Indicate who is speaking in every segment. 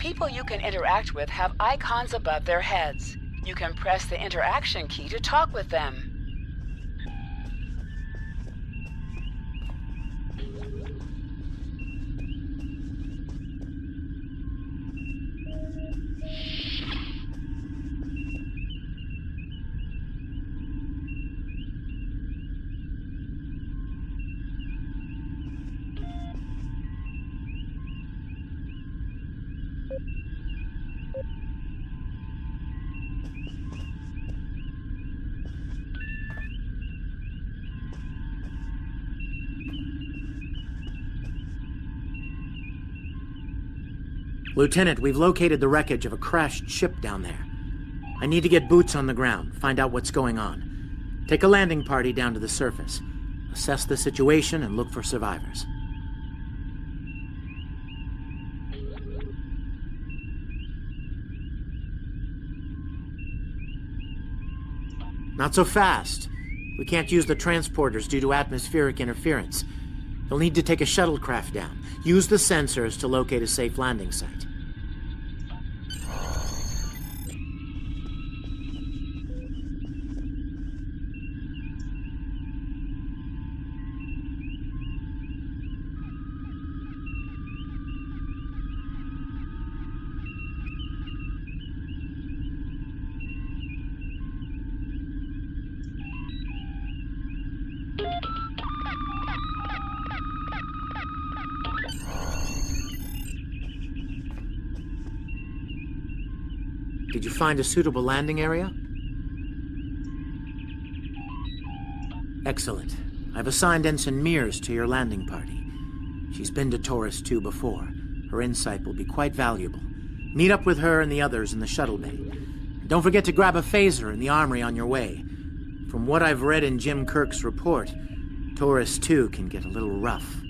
Speaker 1: People you can interact with have icons above their heads. You can press the interaction key to talk with them.
Speaker 2: Lieutenant, we've located the wreckage of a crashed ship down there. I need to get boots on the ground, find out what's going on. Take a landing party down to the surface. Assess the situation and look for survivors. Not so fast. We can't use the transporters due to atmospheric interference. You'll need to take a shuttlecraft down. Use the sensors to locate a safe landing site. Did you find a suitable landing area? Excellent. I've assigned Ensign Mears to your landing party. She's been to Taurus 2 before. Her insight will be quite valuable. Meet up with her and the others in the shuttle bay. And don't forget to grab a phaser in the armory on your way. From what I've read in Jim Kirk's report, Taurus 2 can get a little rough.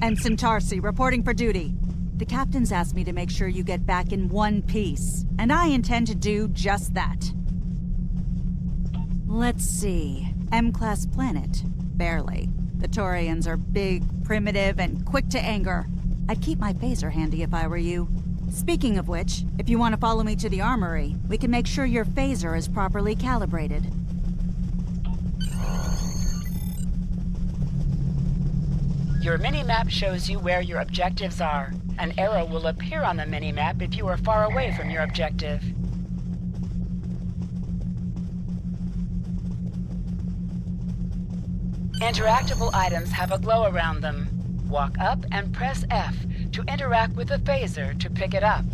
Speaker 3: Ensign Tarsi, reporting for duty. The captain's asked me to make sure you get back in one piece, and I intend to do just that. Let's see. M-class planet? Barely. The Taurians are big, primitive, and quick to anger. I'd keep my phaser handy if I were you. Speaking of which, if you want to follow me to the armory, we can make sure your phaser is properly calibrated.
Speaker 1: Your mini-map shows you where your objectives are. An arrow will appear on the mini-map if you are far away from your objective. Interactable items have a glow around them. Walk up and press F to interact with the phaser to pick it up.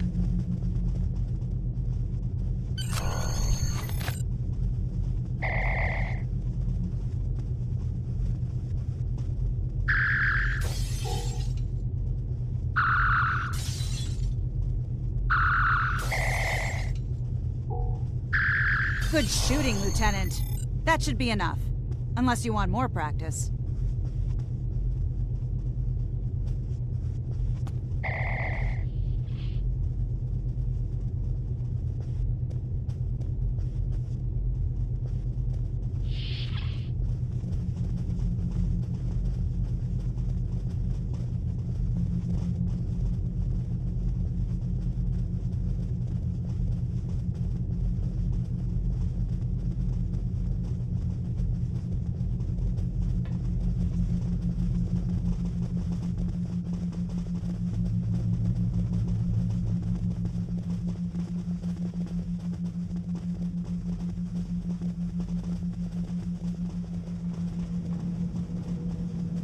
Speaker 3: Good shooting, Lieutenant. That should be enough. Unless you want more practice.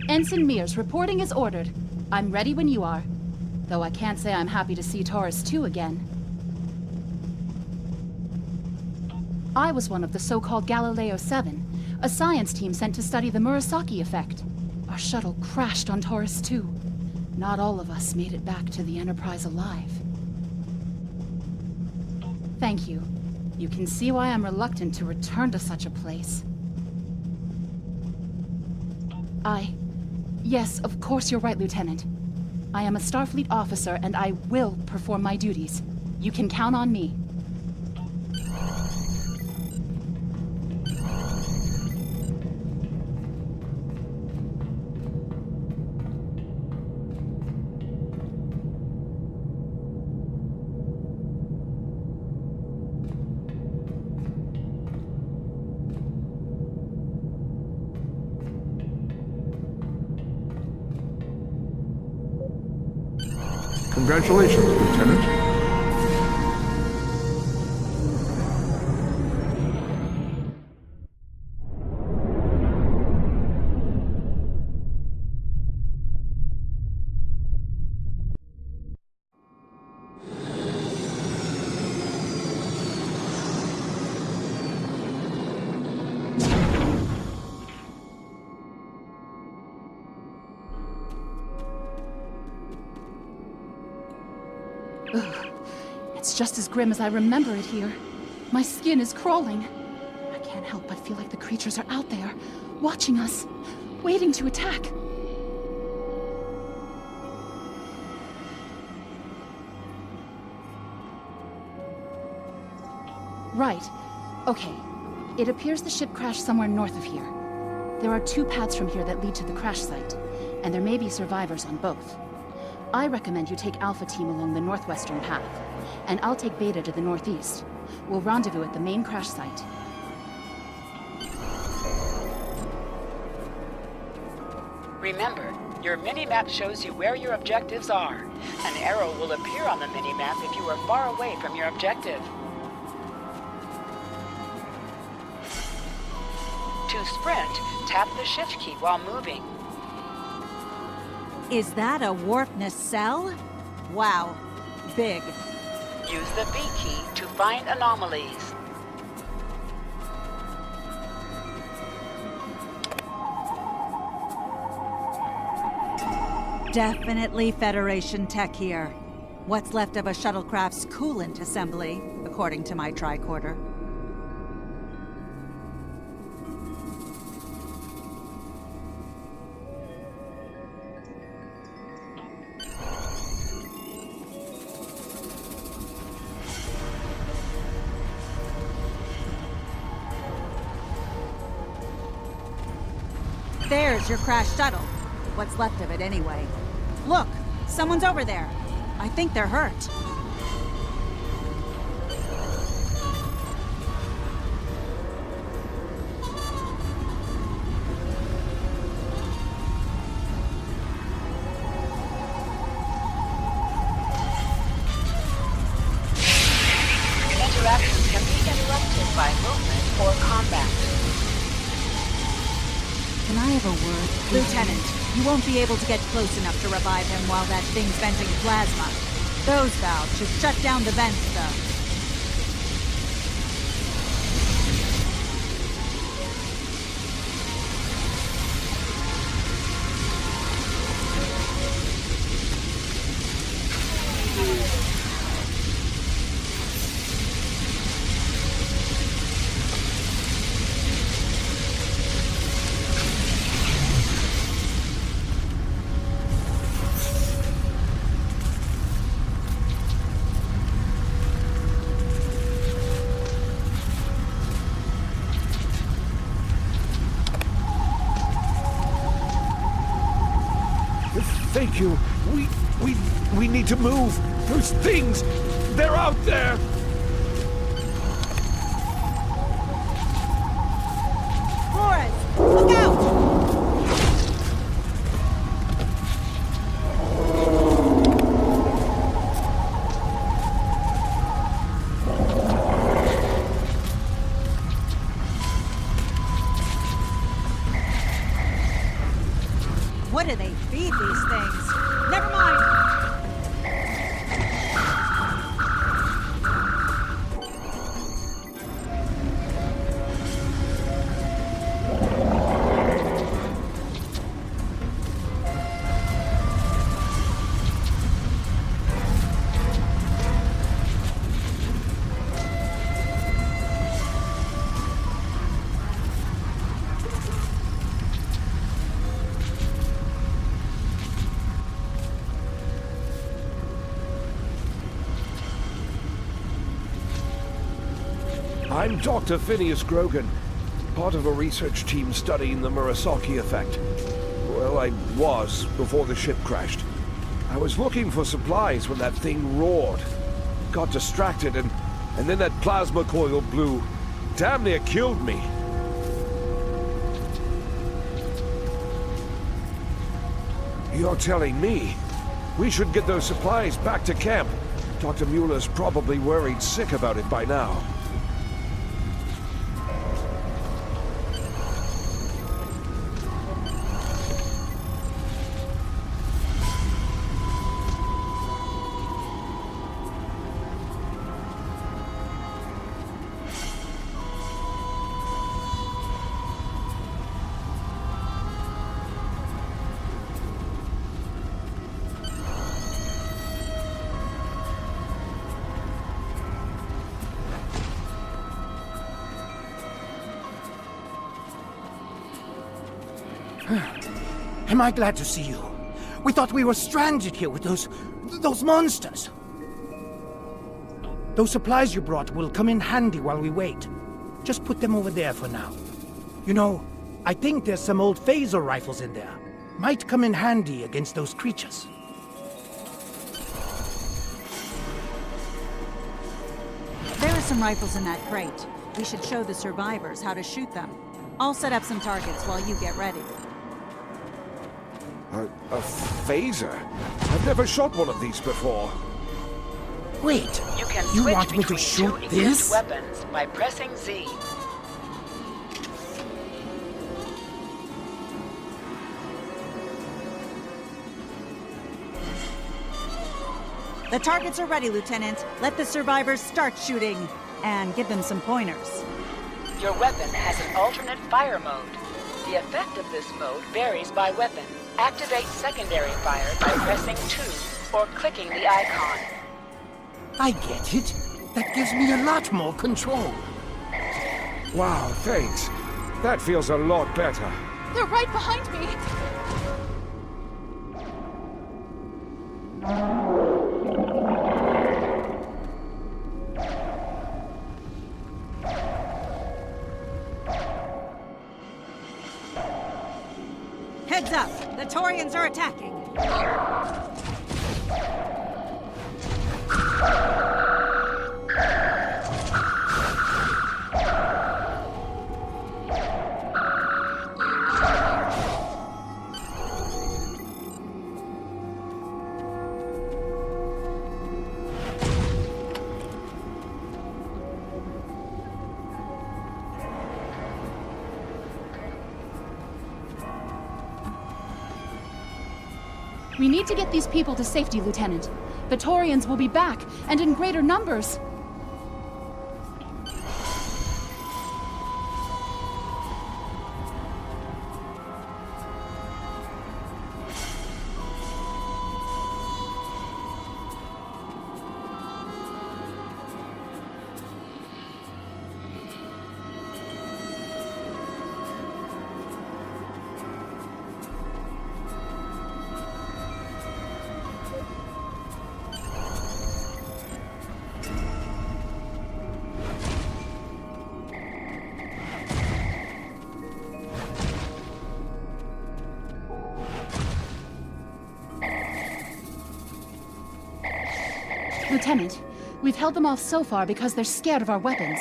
Speaker 4: Ensign Mears reporting as ordered. I'm ready when you are. Though I can't say I'm happy to see Taurus 2 again. I was one of the so-called Galileo 7, a science team sent to study the Murasaki effect. Our shuttle crashed on Taurus 2. Not all of us made it back to the Enterprise alive. Thank you. You can see why I'm reluctant to return to such a place. Yes, of course you're right, Lieutenant. I am a Starfleet officer, and I will perform my duties. You can count on me.
Speaker 5: Congratulations, Lieutenant.
Speaker 4: It's just as grim as I remember it here. My skin is crawling. I can't help but feel like the creatures are out there, watching us, waiting to attack. Right. Okay. It appears the ship crashed somewhere north of here. There are 2 paths from here that lead to the crash site, and there may be survivors on both. I recommend you take Alpha Team along the northwestern path, and I'll take Beta to the northeast. We'll rendezvous at the main crash site.
Speaker 1: Remember, your mini-map shows you where your objectives are. An arrow will appear on the mini-map if you are far away from your objective. To sprint, tap the shift key while moving.
Speaker 3: Is that a warp nacelle? Wow. Big.
Speaker 1: Use the B key to find anomalies.
Speaker 3: Definitely Federation tech here. What's left of a shuttlecraft's coolant assembly, according to my tricorder. There's your crashed shuttle. What's left of it, anyway. Look! Someone's over there. I think they're hurt.
Speaker 1: Interactions can be interrupted by movement or combat.
Speaker 3: Can I have a word? Lieutenant, you won't be able to get close enough to revive him while that thing's venting plasma. Those valves should shut down the vents, though.
Speaker 5: Thank you. We need to move. Those things, they're out there.
Speaker 3: Flores, look out! What do they feed these things? Never mind!
Speaker 5: I'm Dr. Phineas Grogan, part of a research team studying the Murasaki effect. Well, I was before the ship crashed. I was looking for supplies when that thing roared. Got distracted and then that plasma coil blew. Damn near killed me. You're telling me we should get those supplies back to camp? Dr. Mueller's probably worried sick about it by now.
Speaker 6: Am I glad to see you? We thought we were stranded here with those monsters. Those supplies you brought will come in handy while we wait. Just put them over there for now. You know, I think there's some old phaser rifles in there. Might come in handy against those creatures.
Speaker 3: There are some rifles in that crate. We should show the survivors how to shoot them. I'll set up some targets while you get ready.
Speaker 5: A phaser? I've never shot one of these before.
Speaker 6: Wait,
Speaker 1: You can
Speaker 6: you
Speaker 1: switch
Speaker 6: want me to
Speaker 1: between
Speaker 6: shoot
Speaker 1: two equipped
Speaker 6: this?
Speaker 1: weapons by pressing Z.
Speaker 3: The targets are ready, Lieutenant. Let the survivors start shooting. And give them some pointers.
Speaker 1: Your weapon has an alternate fire mode. The effect of this mode varies by weapon. Activate secondary fire by pressing 2 or clicking the icon.
Speaker 6: I get it. That gives me a lot more control.
Speaker 5: Wow, thanks. That feels a lot better.
Speaker 4: They're right behind me!
Speaker 3: Heads up! The Taurians are attacking!
Speaker 4: We need to get these people to safety, Lieutenant. The Taurians will be back, and in greater numbers. Lieutenant, we've held them off so far because they're scared of our weapons.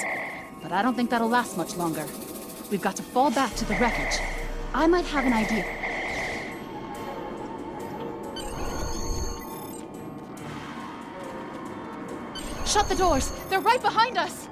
Speaker 4: But I don't think that'll last much longer. We've got to fall back to the wreckage. I might have an idea. Shut the doors! They're right behind us!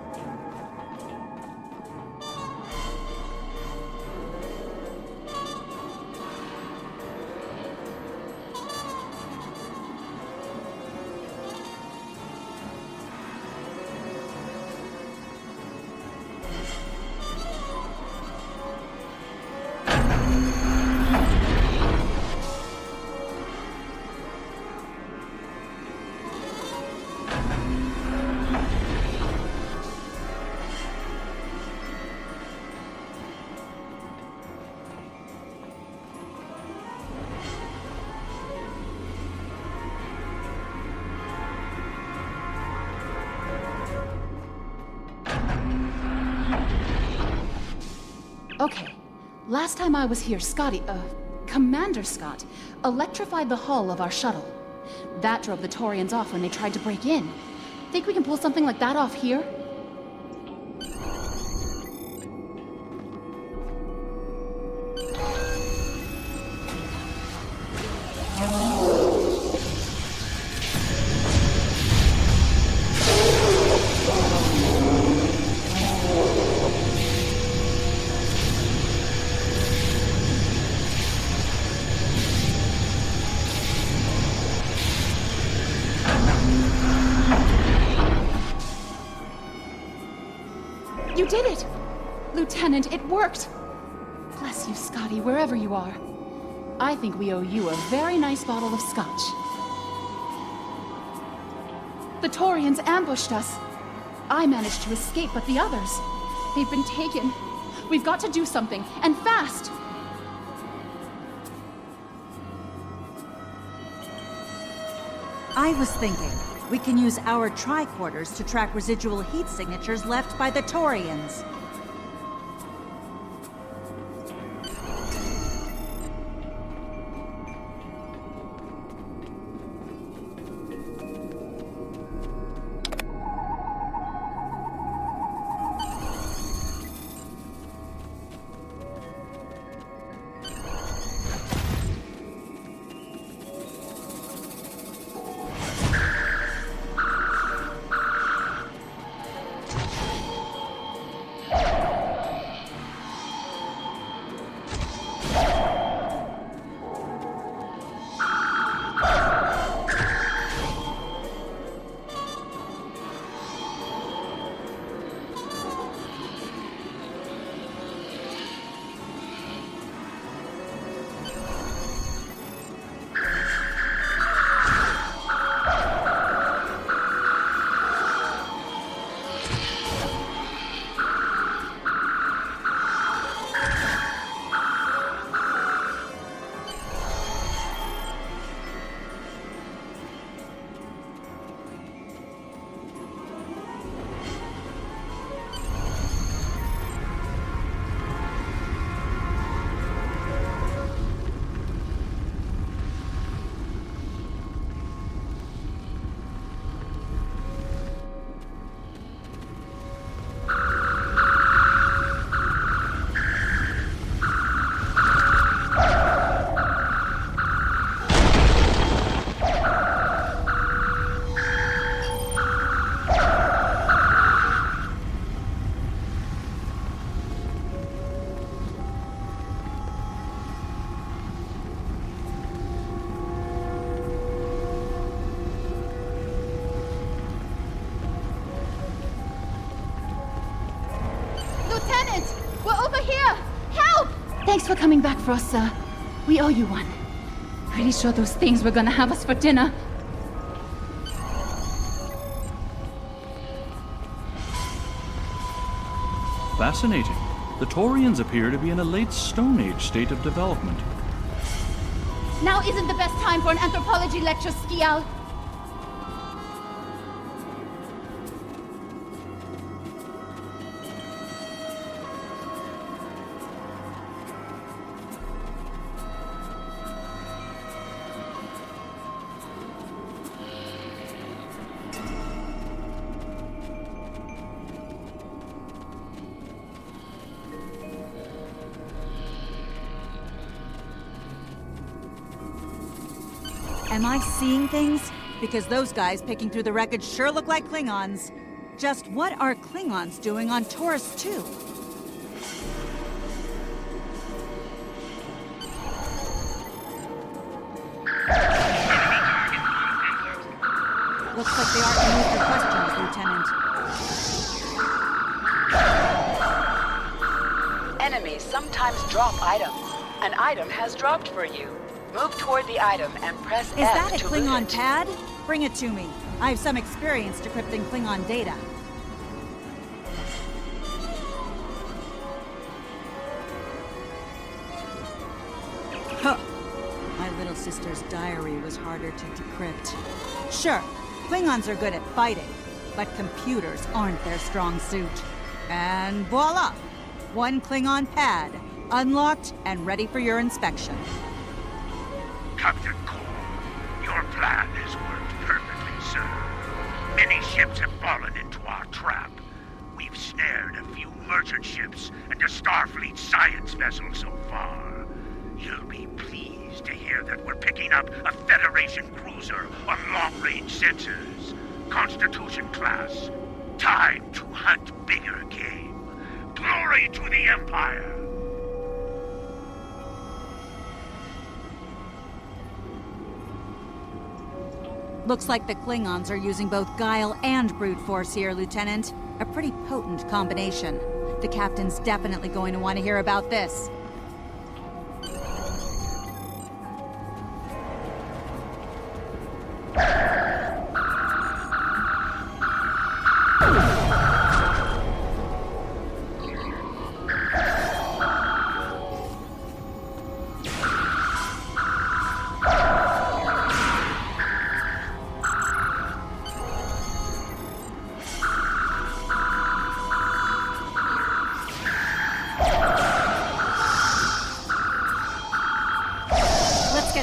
Speaker 4: Okay. Last time I was here, Commander Scott, electrified the hull of our shuttle. That drove the Taurians off when they tried to break in. Think we can pull something like that off here? You did it! Lieutenant, it worked! Bless you, Scotty, wherever you are. I think we owe you a very nice bottle of scotch. The Taurians ambushed us. I managed to escape, but the others, they've been taken. We've got to do something, and fast!
Speaker 3: I was thinking, we can use our tricorders to track residual heat signatures left by the Taurians.
Speaker 4: Lieutenant! We're over here! Help! Thanks for coming back for us, sir. We owe you one. Pretty sure those things were gonna have us for dinner.
Speaker 7: Fascinating. The Taurians appear to be in a late Stone Age state of development.
Speaker 4: Now isn't the best time for an anthropology lecture, Skial.
Speaker 3: Am I seeing things? Because those guys picking through the wreckage sure look like Klingons. Just what are Klingons doing on Taurus 2? Looks like they aren't in mood for questions, Lieutenant.
Speaker 1: Enemies sometimes drop items. An item has dropped for you. Move toward the item and press
Speaker 3: Is
Speaker 1: F
Speaker 3: that a
Speaker 1: to
Speaker 3: Klingon
Speaker 1: loot it.
Speaker 3: pad? Bring it to me. I have some experience decrypting Klingon data. Huh. My little sister's diary was harder to decrypt. Sure, Klingons are good at fighting, but computers aren't their strong suit. And voila! One Klingon pad, unlocked and ready for your inspection.
Speaker 8: Captain Cole, your plan has worked perfectly, sir. Many ships have fallen into our trap. We've snared a few merchant ships and a Starfleet science vessel so far. You'll be pleased to hear that we're picking up a Federation cruiser on long-range sensors. Constitution class. Time to hunt bigger game. Glory to the Empire!
Speaker 3: Looks like the Klingons are using both guile and brute force here, Lieutenant. A pretty potent combination. The captain's definitely going to want to hear about this.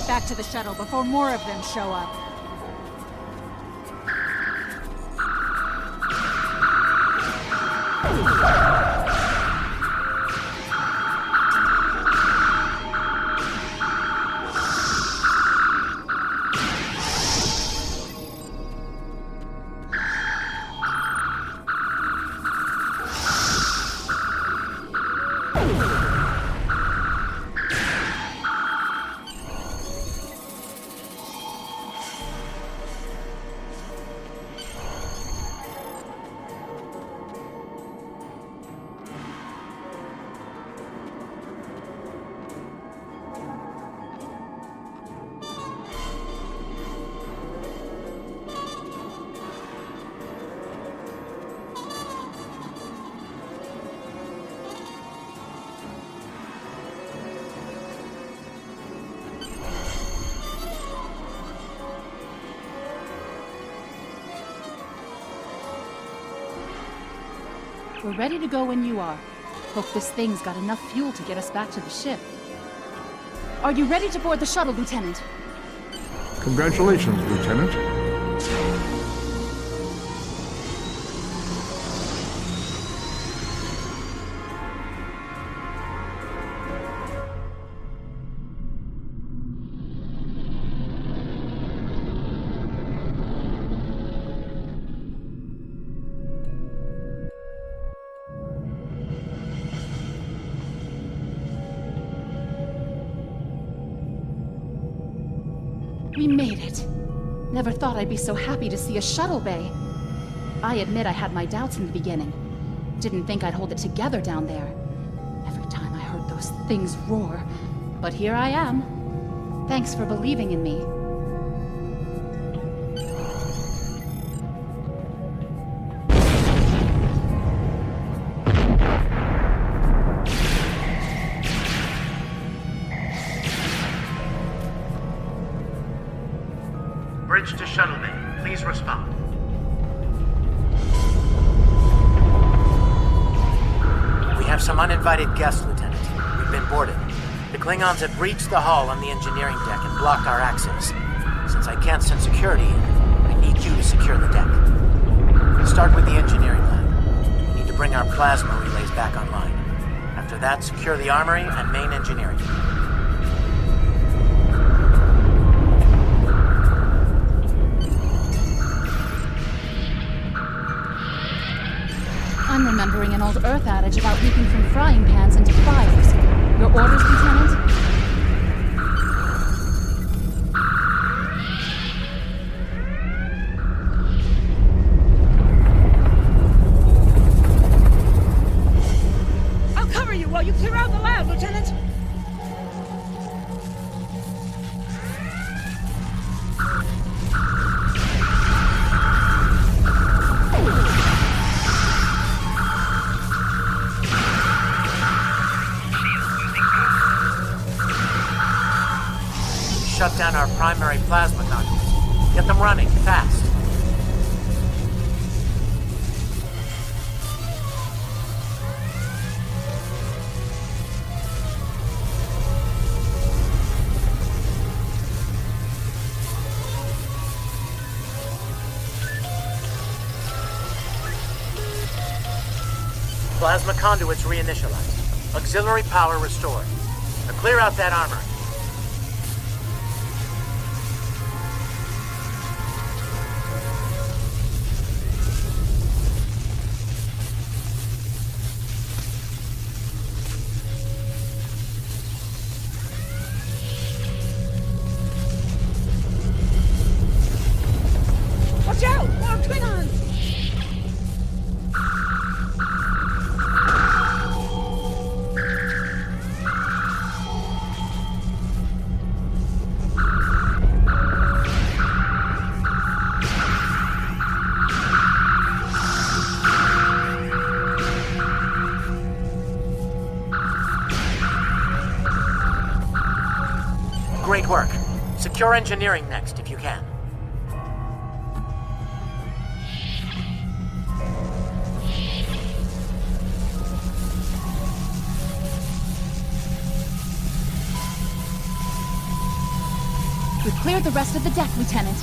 Speaker 3: Back to the shuttle before more of them show up.
Speaker 4: We're ready to go when you are. Hope this thing's got enough fuel to get us back to the ship. Are you ready to board the shuttle, Lieutenant?
Speaker 9: Congratulations, Lieutenant.
Speaker 4: We made it. Never thought I'd be so happy to see a shuttle bay. I admit I had my doubts in the beginning. Didn't think I'd hold it together down there. Every time I heard those things roar. But here I am. Thanks for believing in me.
Speaker 2: Bridge to shuttle bay. Please respond. We have some uninvited guests, Lieutenant. We've been boarded. The Klingons have breached the hull on the engineering deck and blocked our access. Since I can't send security in, I need you to secure the deck. Start with the engineering lab. We need to bring our plasma relays back online. After that, secure the armory and main engineering.
Speaker 4: I'm remembering an old Earth adage about leaping from frying pans into fires. Your orders, Lieutenant?
Speaker 10: I'll cover you while you clear out the lab, Lieutenant!
Speaker 2: Shut down our primary plasma conduits. Get them running, fast. Plasma conduits reinitialized. Auxiliary power restored. Now clear out that armor.
Speaker 10: Watch out! More Klingons!
Speaker 2: Great work. Secure engineering next, if you can.
Speaker 4: We've cleared the rest of the deck, Lieutenant.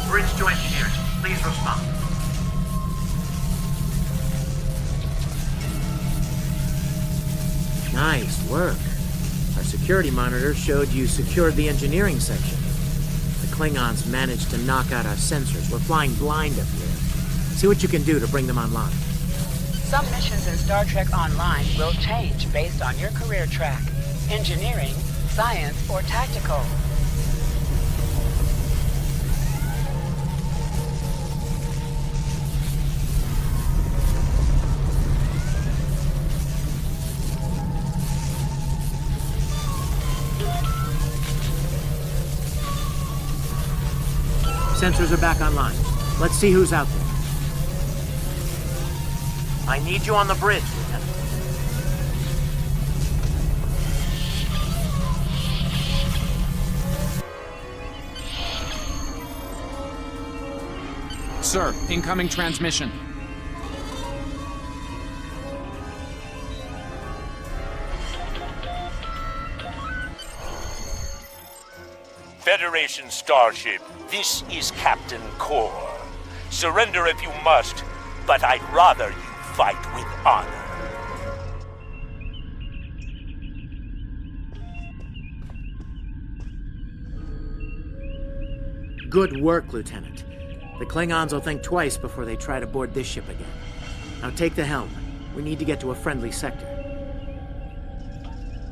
Speaker 2: Bridge to engineers. Please respond. Nice work. Our security monitor showed you secured the engineering section. The Klingons managed to knock out our sensors. We're flying blind up here. See what you can do to bring them online.
Speaker 1: Some missions in Star Trek Online will change based on your career track. Engineering, science, or tactical.
Speaker 2: Sensors are back online. Let's see who's out there. I need you on the bridge, Lieutenant.
Speaker 11: Sir, incoming transmission.
Speaker 8: Federation starship, this is Captain Char. Surrender if you must, but I'd rather you fight with honor.
Speaker 2: Good work, Lieutenant. The Klingons will think twice before they try to board this ship again. Now take the helm. We need to get to a friendly sector.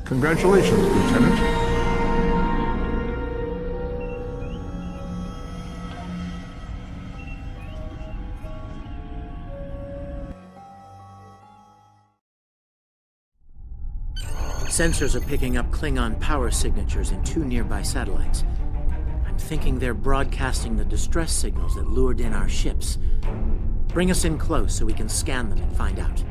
Speaker 9: Congratulations, Lieutenant.
Speaker 2: Sensors are picking up Klingon power signatures in 2 nearby satellites. I'm thinking they're broadcasting the distress signals that lured in our ships. Bring us in close so we can scan them and find out.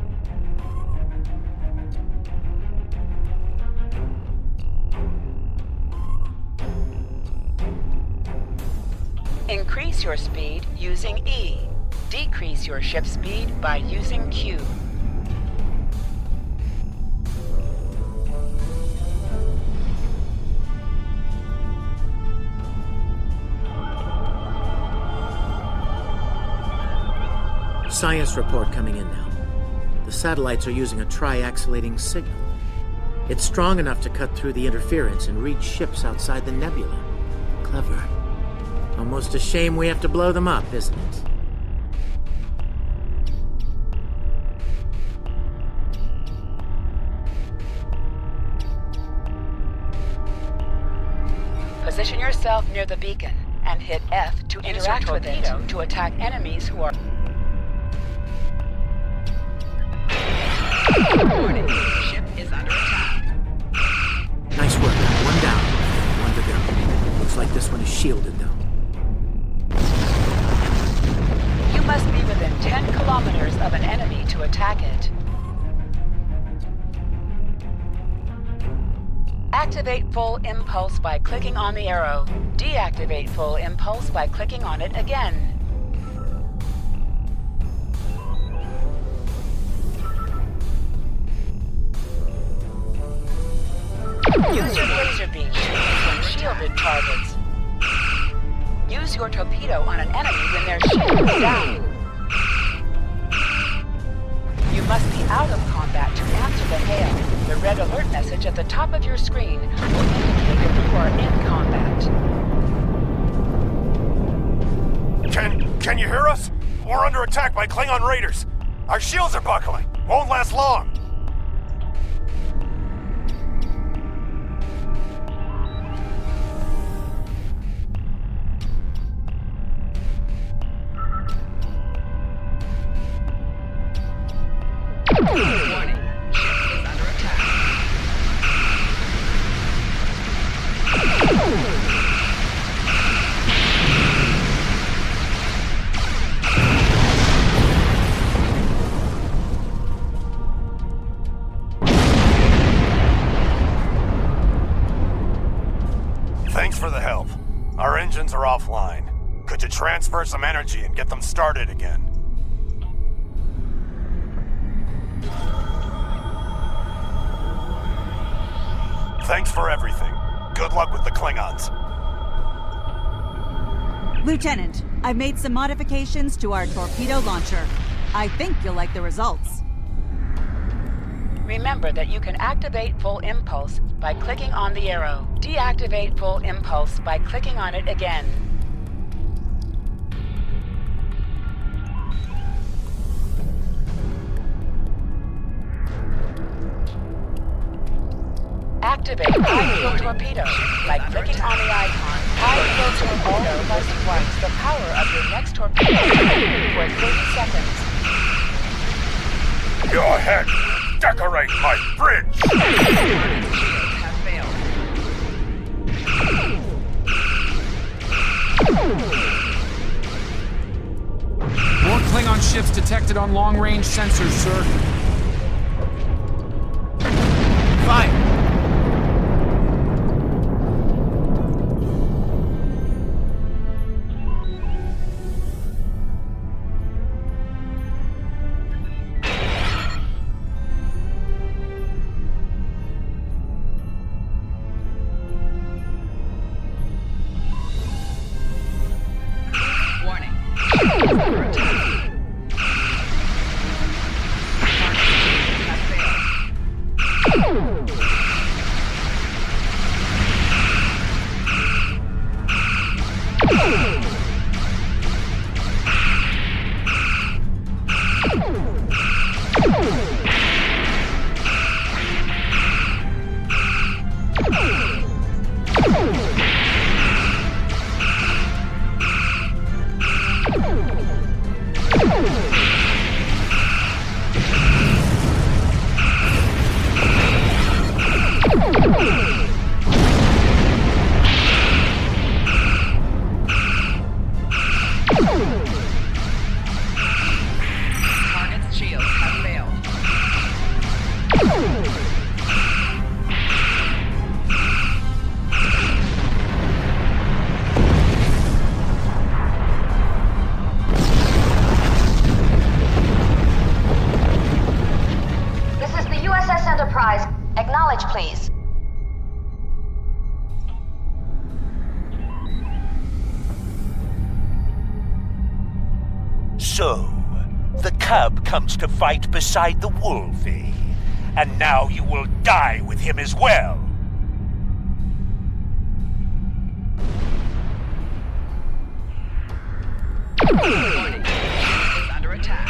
Speaker 1: Increase your speed using E. Decrease your ship speed by using Q.
Speaker 2: Science report coming in now. The satellites are using a triaxilating signal. It's strong enough to cut through the interference and reach ships outside the nebula. Clever. Almost a shame we have to blow them up, isn't it?
Speaker 1: Position yourself near the beacon and hit F to interact with it to attack enemies who are... Warning, ship is under attack.
Speaker 2: Nice work. One down. One to go. Looks like this one is shielded, though.
Speaker 1: You must be within 10 kilometers of an enemy to attack it. Activate full impulse by clicking on the arrow. Deactivate full impulse by clicking on it again. torpedo on an enemy when their shield is down. You must be out of combat to answer the hail. The red alert message at the top of your screen will indicate if you are in combat.
Speaker 12: Can you hear us? We're under attack by Klingon raiders. Our shields are buckling. Won't last long.
Speaker 1: Warning. Ship is under attack.
Speaker 12: Thanks for the help. Our engines are offline. Could you transfer some energy and get them started again? Thanks for everything. Good luck with the Klingons.
Speaker 3: Lieutenant, I've made some modifications to our torpedo launcher. I think you'll like the results.
Speaker 1: Remember that you can activate full impulse by clicking on the arrow. Deactivate full impulse by clicking on it again. Activate high-fuel torpedo by clicking on the icon. High-fuel torpedo must watch the power of your next torpedo for 30 seconds.
Speaker 12: Your head will decorate my bridge!
Speaker 1: Shields have failed.
Speaker 11: More Klingon ships detected on long-range sensors, sir.
Speaker 2: Fire!
Speaker 1: Warning. Ship is under attack. Target have failed. Target's shields have failed.
Speaker 13: This is the USS Enterprise. Acknowledge, please.
Speaker 8: So, the cub comes to fight beside the wolf, eh? And now you will die with him as well.
Speaker 1: Warning. Ship is under attack.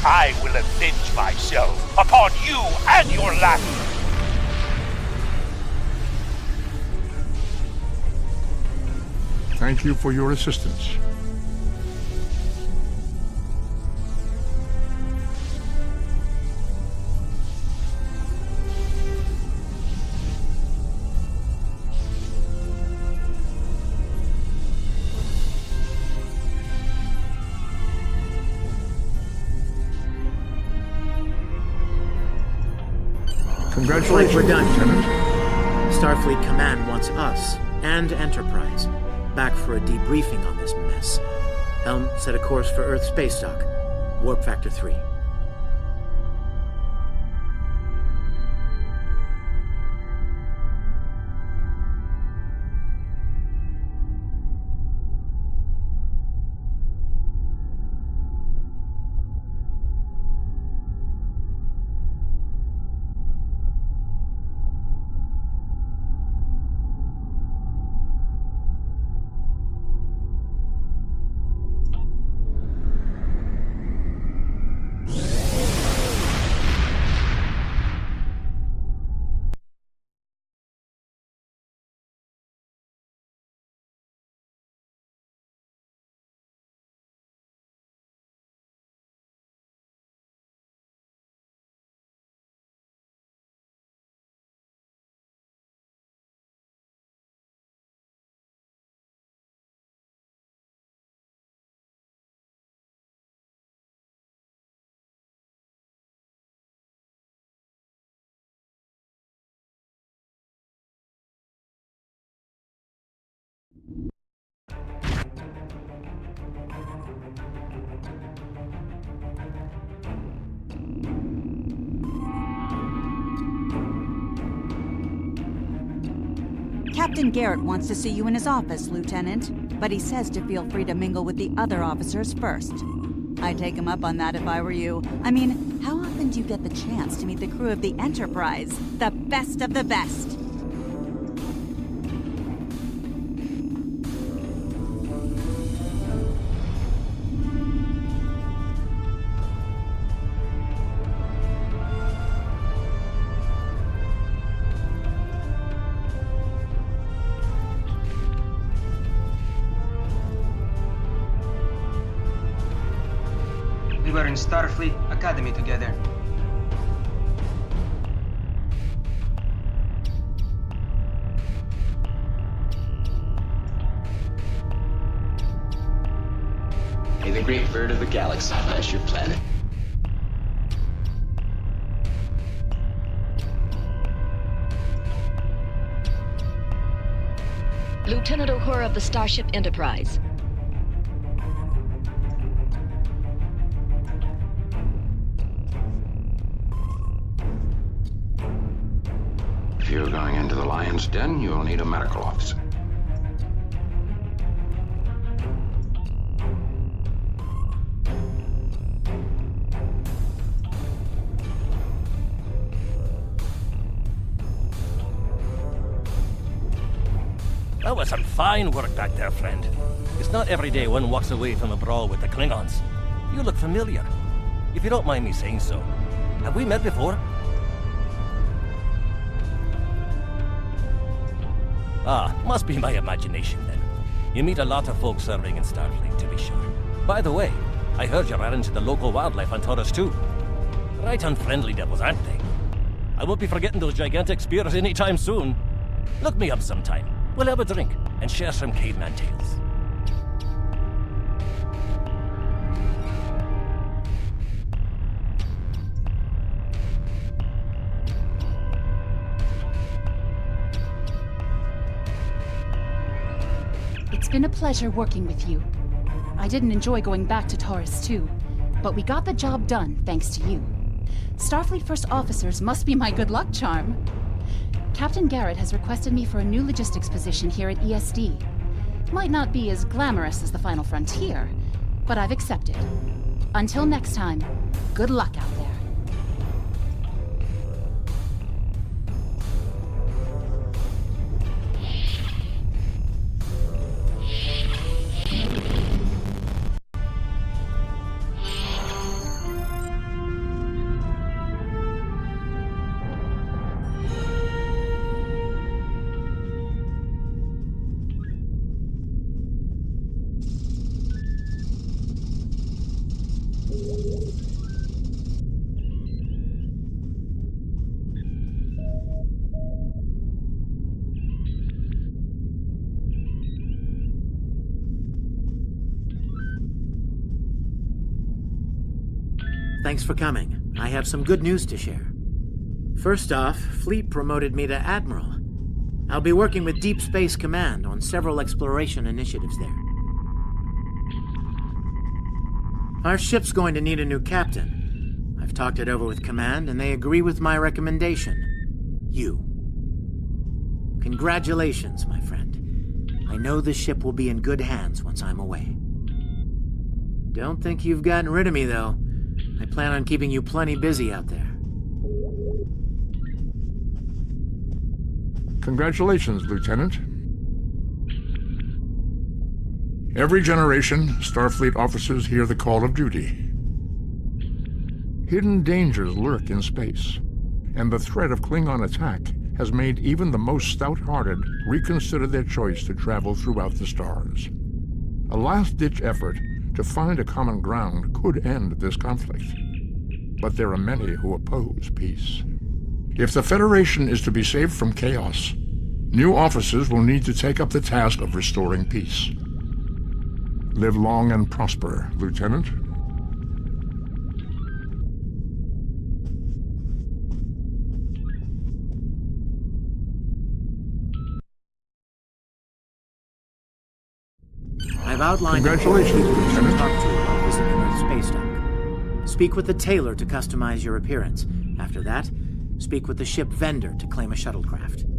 Speaker 8: I will upon you and your land.
Speaker 9: Thank you for your assistance. Congratulations,
Speaker 2: We're done.
Speaker 9: Lieutenant.
Speaker 2: Starfleet Command wants us and Enterprise back for a debriefing on this mess. Helm, set a course for Earth space dock. Warp factor 3.
Speaker 3: Captain Garrett wants to see you in his office, Lieutenant, but he says to feel free to mingle with the other officers first. I'd take him up on that if I were you. I mean, how often do you get the chance to meet the crew of the Enterprise? The best of the best!
Speaker 14: We were in Starfleet Academy together.
Speaker 15: May the great bird of the galaxy bless your planet.
Speaker 16: Lieutenant Uhura of the Starship Enterprise.
Speaker 15: If you're going into the lion's den, you'll need a medical officer.
Speaker 17: That was some fine work back there, friend. It's not every day one walks away from a brawl with the Klingons. You look familiar. If you don't mind me saying so. Have we met before? Ah, must be my imagination then. You meet a lot of folks serving in Starfleet, to be sure. By the way, I heard you ran into the local wildlife on Taurus too. Right unfriendly devils, aren't they? I won't be forgetting those gigantic spears anytime soon. Look me up sometime. We'll have a drink and share some caveman tales.
Speaker 4: It's been a pleasure working with you. I didn't enjoy going back to Taurus 2, but we got the job done thanks to you. Starfleet First Officers must be my good luck charm. Captain Garrett has requested me for a new logistics position here at ESD. Might not be as glamorous as the Final Frontier, but I've accepted. Until next time, good luck out there.
Speaker 2: Thanks for coming. I have some good news to share. First off, Fleet promoted me to Admiral. I'll be working with Deep Space Command on several exploration initiatives there. Our ship's going to need a new captain. I've talked it over with Command, and they agree with my recommendation. You. Congratulations, my friend. I know the ship will be in good hands once I'm away. Don't think you've gotten rid of me, though. I plan on keeping you plenty busy out there.
Speaker 9: Congratulations, Lieutenant. Every generation, Starfleet officers hear the call of duty. Hidden dangers lurk in space, and the threat of Klingon attack has made even the most stout-hearted reconsider their choice to travel throughout the stars. A last-ditch effort to find a common ground could end this conflict. But there are many who oppose peace. If the Federation is to be saved from chaos, new officers will need to take up the task of restoring peace. Live long and prosper, Lieutenant.
Speaker 2: I've outlined
Speaker 9: Congratulations, Lieutenant.
Speaker 2: Talk to while visiting Earth Space Dock. Speak with the tailor to customize your appearance. After that, speak with the ship vendor to claim a shuttlecraft.